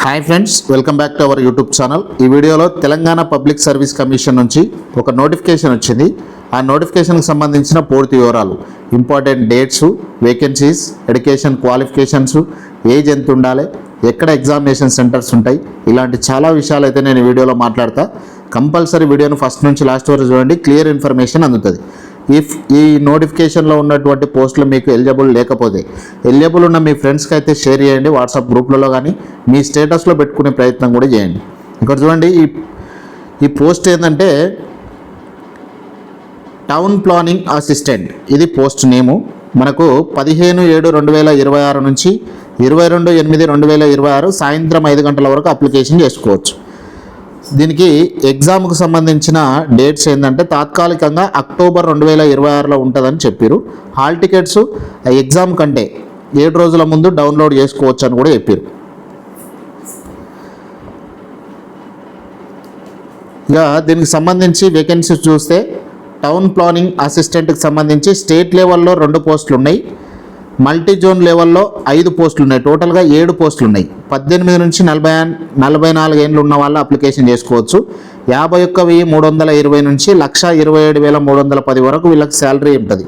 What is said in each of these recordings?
Hi friends, welcome back to our YouTube channel. ఈ వీడియోలో Telangana public service commission నుంచి ఒక నోటిఫికేషన్ వచ్చింది. ఆ నోటిఫికేషన్కి సంబంధించిన పూర్తి వివరాలు, important dates, vacancies, education qualifications, age ఎంత ఉండాలి, ఎక్కడ ఎగ్జామినేషన్ సెంటర్స్ ఉంటాయి, ఇలాంటి చాలా విషయాలు అయితే నేను ఈ వీడియోలో మాట్లాడతా. కంపల్సరీ వీడియోను ఫస్ట్ నుంచి లాస్ట్ వరకు చూడండి, క్లియర్ ఇన్ఫర్మేషన్ అందుతుంది. ఈ నోటిఫికేషన్లో ఉన్నటువంటి పోస్టులు మీకు ఎలిజిబుల్ లేకపోతే, ఎలిజిబుల్ ఉన్న మీ ఫ్రెండ్స్కి అయితే షేర్ చేయండి, వాట్సాప్ గ్రూప్లలో కానీ మీ స్టేటస్లో పెట్టుకునే ప్రయత్నం కూడా చేయండి. ఇక్కడ చూడండి, ఈ పోస్ట్ ఏంటంటే టౌన్ ప్లానింగ్ అసిస్టెంట్. ఇది పోస్ట్ నేము. మనకు 15/7/2026 నుంచి 22/8/2026 సాయంత్రం 5 గంటల వరకు అప్లికేషన్ చేసుకోవచ్చు. దీనికి ఎగ్జామ్కు సంబంధించిన డేట్స్ ఏంటంటే తాత్కాలికంగా అక్టోబర్ 2026లో ఉంటుందని చెప్పారు. హాల్ టికెట్స్ ఎగ్జామ్ కంటే 7 రోజుల ముందు డౌన్లోడ్ చేసుకోవచ్చు అని కూడా చెప్పారు. ఇక దీనికి సంబంధించి వేకెన్సీస్ చూస్తే టౌన్ ప్లానింగ్ అసిస్టెంట్కి సంబంధించి స్టేట్ లెవెల్లో 2 పోస్టులు ఉన్నాయి, మల్టీ జోన్ లెవెల్లో 5 పోస్టులు ఉన్నాయి. టోటల్గా 7 పోస్టులు ఉన్నాయి. 18 నుంచి 44 ఏళ్ళు ఉన్న వాళ్ళు అప్లికేషన్ చేసుకోవచ్చు. 51,320 నుంచి 1,27,310 వరకు వీళ్ళకి శాలరీ ఉంటుంది.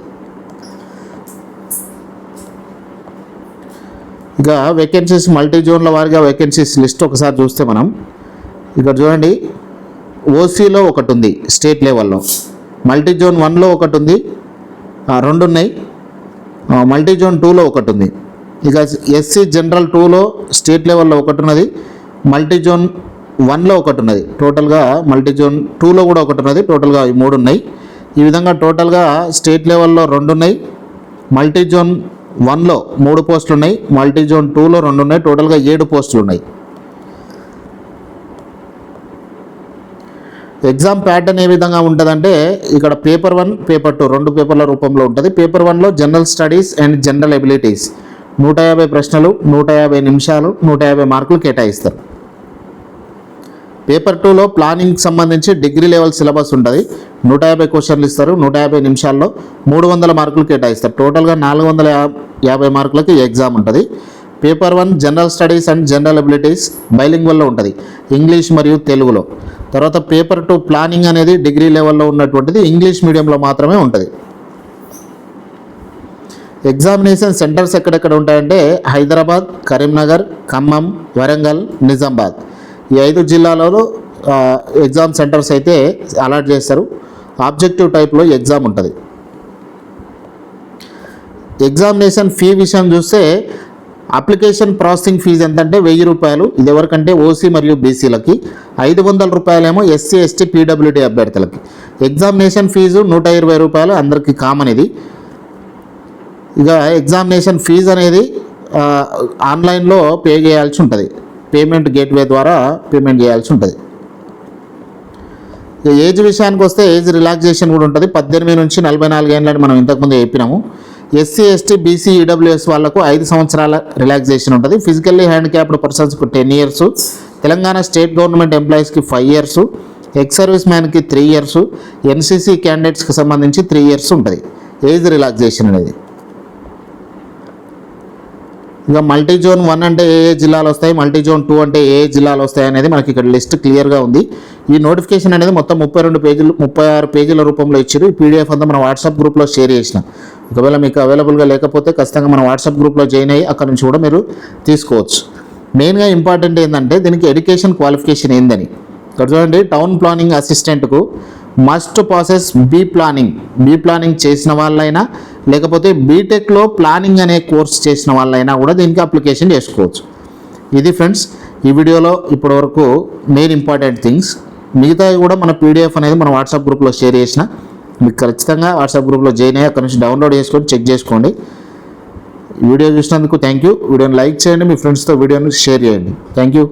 ఇక వేకెన్సీస్ మల్టీ జోన్ల వారిగా వేకెన్సీస్ లిస్ట్ ఒకసారి చూస్తే మనం ఇక్కడ చూడండి, ఓసీలో ఒకటి ఉంది స్టేట్ లెవెల్లో, మల్టీ జోన్ 1లో ఒకటి ఉంది, 2 ఉన్నాయి, మల్టీ జోన్ 2లో ఒకటి ఉంది. ఇక ఎస్సీ జనరల్ 2లో స్టేట్ లెవెల్లో ఒకటి ఉన్నది, మల్టీ జోన్ 1లో ఒకటి ఉన్నది, టోటల్గా మల్టీ జోన్ 2లో కూడా ఒకటి ఉన్నది, టోటల్గా 3 ఉన్నాయి. ఈ విధంగా టోటల్గా స్టేట్ లెవెల్లో 2 ఉన్నాయి, మల్టీ జోన్ 1లో 3 పోస్టులు ఉన్నాయి, మల్టీ జోన్ 2లో 2 ఉన్నాయి, టోటల్గా 7 పోస్టులు ఉన్నాయి. ఎగ్జామ్ ప్యాటర్న్ ఏ విధంగా ఉంటుందంటే ఇక్కడ పేపర్ 1, పేపర్ 2 2 పేపర్ల రూపంలో ఉంటుంది. పేపర్ 1లో general studies and general abilities 150 ప్రశ్నలు, 150 నిమిషాలు, 150 మార్కులు కేటాయిస్తారు. పేపర్ 2లో ప్లానింగ్కి సంబంధించి డిగ్రీ లెవెల్ సిలబస్ ఉంటుంది. 150 క్వశ్చన్లు ఇస్తారు, 150 నిమిషాల్లో 300 మార్కులు కేటాయిస్తారు. టోటల్గా 450 మార్కులకి ఎగ్జామ్ ఉంటుంది. Paper 1 general studies and general abilities బైలింగ్వల్లో ఉంటుంది, ఇంగ్లీష్ మరియు తెలుగులో. తర్వాత పేపర్ 2 ప్లానింగ్ అనేది డిగ్రీ లెవెల్లో ఉన్నటువంటిది, ఇంగ్లీష్ మీడియంలో మాత్రమే ఉంటుంది. ఎగ్జామినేషన్ సెంటర్స్ ఎక్కడెక్కడ ఉంటాయంటే హైదరాబాద్, కరీంనగర్, ఖమ్మం, వరంగల్, నిజామాబాద్ ఈ 5 జిల్లాలలో ఎగ్జామ్ సెంటర్స్ అయితే అలాట్ చేస్తారు. ఆబ్జెక్టివ్ టైప్లో ఎగ్జామ్ ఉంటుంది. ఎగ్జామినేషన్ ఫీ విషయం చూస్తే అప్లికేషన్ ప్రాసెసింగ్ ఫీజు ఎంతంటే 1,000 రూపాయలు. ఇది ఎవరికంటే ఓసీ మరియు బీసీలకి. 500 రూపాయలేమో ఎస్సీ ఎస్టీ పీడబ్ల్యూడీ అభ్యర్థులకి. ఎగ్జామినేషన్ ఫీజు 120 రూపాయలు, అందరికీ కామన్ ఇది. ఇక ఎగ్జామినేషన్ ఫీజు అనేది ఆన్లైన్లో పే చేయాల్సి ఉంటుంది, పేమెంట్ గేట్వే ద్వారా పేమెంట్ చేయాల్సి ఉంటుంది. ఇక ఏజ్ విషయానికి వస్తే ఏజ్ రిలాక్సేషన్ కూడా ఉంటుంది. 18 నుంచి 44 ఏళ్ళని మనం ఇంతకుముందు చెప్పినాము. ఎస్సీ ఎస్టీ బీసీ ఈడబ్ల్యూఎస్ వాళ్లకు 5 సంవత్సరాల రిలాక్సేషన్ ఉంటుంది. ఫిజికల్లీ హ్యాండిక్యాప్డ్ పర్సన్స్కి 10 ఇయర్స్, తెలంగాణ స్టేట్ గవర్నమెంట్ ఎంప్లాయీస్కి 5 ఇయర్స్, ఎక్స్ సర్వీస్ మ్యాన్కి 3 ఇయర్స్, ఎన్సీసీ క్యాండిడేట్స్కి సంబంధించి 3 ఇయర్స్ ఉంటుంది ఏజ్ రిలాక్సేషన్ అనేది. ఇక మల్టీ జోన్ 1 అంటే ఏ జిల్లాలు వస్తాయి, మల్టీ జోన్ 2 అంటే ఏ జిల్లాలు వస్తాయి అనేది మనకి ఇక్కడ లిస్ట్ క్లియర్గా ఉంది. ఈ నోటిఫికేషన్ అనేది మొత్తం 32 పేజీలు 36 పేజీల రూపంలో ఇచ్చారు. ఈ పీడిఎఫ్ అంతా మన వాట్సాప్ గ్రూప్లో షేర్ చేసిన. ఒకవేళ మీకు అవైలబుల్గా లేకపోతే ఖచ్చితంగా మన వాట్సాప్ గ్రూప్లో జాయిన్ అయ్యి అక్కడ నుంచి కూడా మీరు తీసుకోవచ్చు. మెయిన్గా ఇంపార్టెంట్ ఏంటంటే దీనికి ఎడ్యుకేషన్ క్వాలిఫికేషన్ ఏందని ఇక్కడ చూడండి. టౌన్ ప్లానింగ్ అసిస్టెంట్కు మస్ట్ ప్రాసెస్ బీ ప్లానింగ్ చేసిన వాళ్ళైనా, లేకపోతే బీటెక్లో ప్లానింగ్ అనే కోర్స్ చేసిన వాళ్ళైనా కూడా దీనికి అప్లికేషన్ చేసుకోవచ్చు. ఇది ఫ్రెండ్స్ ఈ వీడియోలో ఇప్పటివరకు మెయిన్ ఇంపార్టెంట్ థింగ్స్. మిగతావి కూడా మన పీడిఎఫ్ అనేది మన వాట్సాప్ గ్రూప్లో షేర్ చేసిన. మీకు ఖచ్చితంగా వాట్సాప్ గ్రూప్లో జాయిన్ అయ్యి అక్కడ నుంచి డౌన్లోడ్ చేసుకొని చెక్ చేసుకోండి. వీడియో చూసినందుకు థ్యాంక్ యూ. వీడియోని లైక్ చేయండి, మీ ఫ్రెండ్స్తో వీడియోని షేర్ చేయండి. Thank you.